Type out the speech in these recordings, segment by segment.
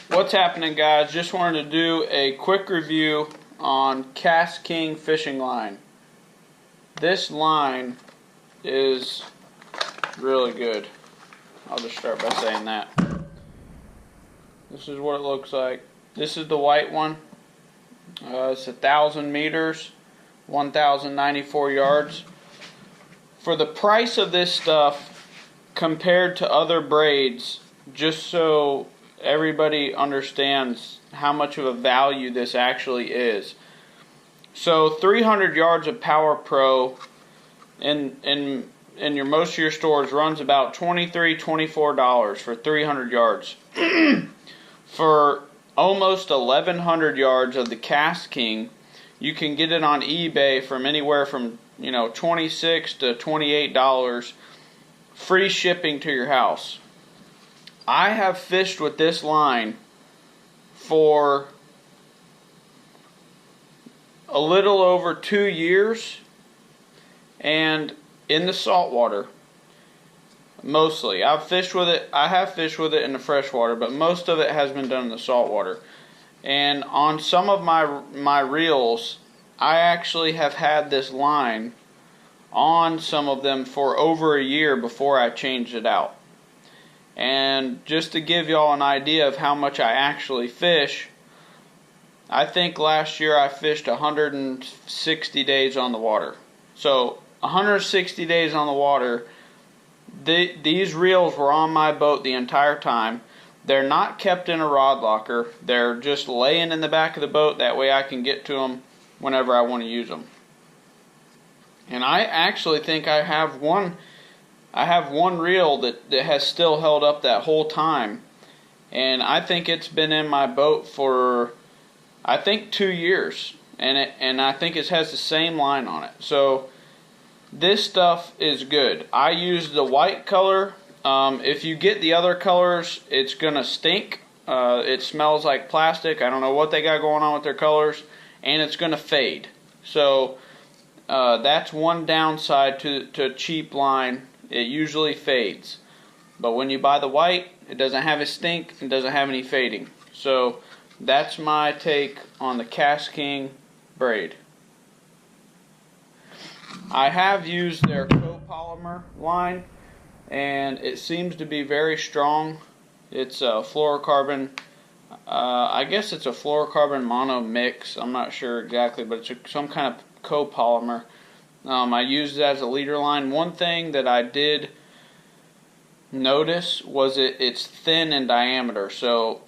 What's happening, guys? Just wanted to do a quick review on Kast King fishing line. This line is really good. I'll just start by saying that. This is what it looks like. This is the white one. It's 1,000 meters, 1,094 yards. For the price of this stuff compared to other braids, just so everybody understands how much of a value this actually is. So 300 yards of Power Pro in your most of your stores runs about $23, $24 for 300 yards. For almost 1,100 yards of the Kast King, you can get it on eBay from anywhere from $26 to $28, free shipping to your house. I have fished with this line for a little over 2 years, and in the saltwater mostly. I have fished with it in the freshwater, but most of it has been done in the saltwater. And on some of my reels, I actually have had this line on some of them for over a year before I changed it out. And just to give y'all an idea of how much I actually fish, I think last year I fished 160 days on the water. So 160 days on the water. These reels were on my boat the entire time. They're not kept in a rod locker. They're just laying in the back of the boat. That way I can get to them whenever I want to use them. And I actually think I have one reel that has still held up that whole time. And I think it's been in my boat for, I think, 2 years. And I think it has the same line on it. So this stuff is good. I use the white color. If you get the other colors, it's gonna stink. It smells like plastic. I don't know what they got going on with their colors, and it's gonna fade. So that's one downside to a cheap line. It usually fades. But when you buy the white, it doesn't have a stink. It doesn't have any fading. So that's my take on the Kast King braid. I have used their copolymer line, and it seems to be very strong. It's a fluorocarbon, I guess it's a fluorocarbon mono mix. I'm not sure exactly, but it's some kind of copolymer. I used it as a leader line. One thing that I did notice was it's thin in diameter. So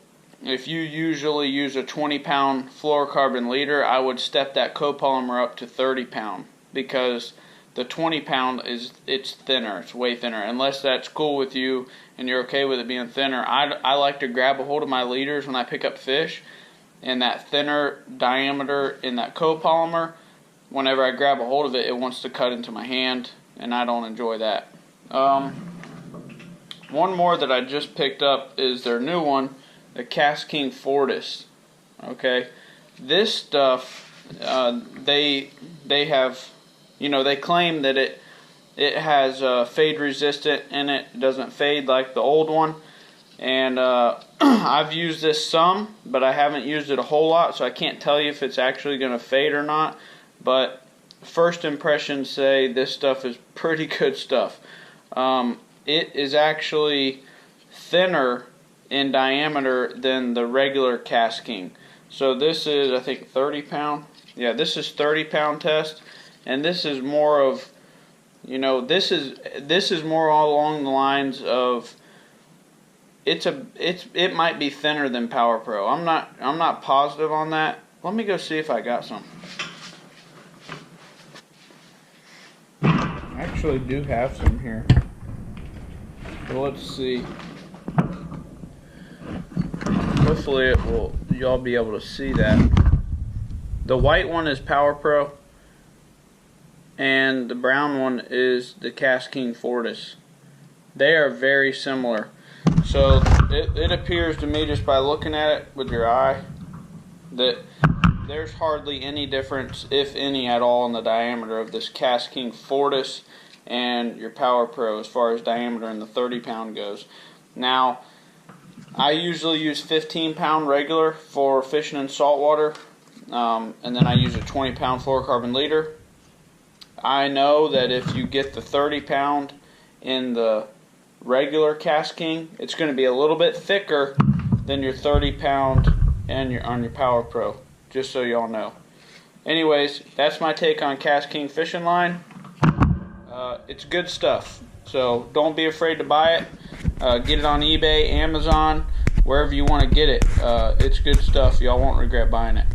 if you usually use a 20-pound fluorocarbon leader, I would step that copolymer up to 30-pound. Because the 20-pound it's thinner, it's way thinner. Unless that's cool with you and you're okay with it being thinner, I like to grab a hold of my leaders when I pick up fish, and that thinner diameter in that copolymer, whenever I grab a hold of it, it wants to cut into my hand, and I don't enjoy that. One more that I just picked up is their new one, the Kast King Fortis. Okay, this stuff they have. They claim that it has fade resistant in it. It doesn't fade like the old one. And I've used this some, but I haven't used it a whole lot, so I can't tell you if it's actually going to fade or not. But first impressions say this stuff is pretty good stuff. It is actually thinner in diameter than the regular Kast King. So this is, I think, 30-pound. Yeah, this is 30-pound test. And this is more of, this is more along the lines of, it might be thinner than Power Pro. I'm not positive on that. Let me go see if I got some. I actually do have some here. So let's see. Hopefully y'all be able to see that. The white one is Power Pro, and the brown one is the Kast King Fortis. They are very similar. So it appears to me, just by looking at it with your eye, that there's hardly any difference, if any at all, in the diameter of this Kast King Fortis and your Power Pro as far as diameter in the 30-pound goes. Now, I usually use 15-pound regular for fishing in saltwater, and then I use a 20-pound fluorocarbon leader. I know that if you get the 30-pound in the regular Kast King, it's going to be a little bit thicker than your 30-pound and on your Power Pro, just so y'all know. Anyways, that's my take on Kast King fishing line. It's good stuff, so don't be afraid to buy it. Get it on eBay, Amazon, wherever you want to get it. It's good stuff. Y'all won't regret buying it.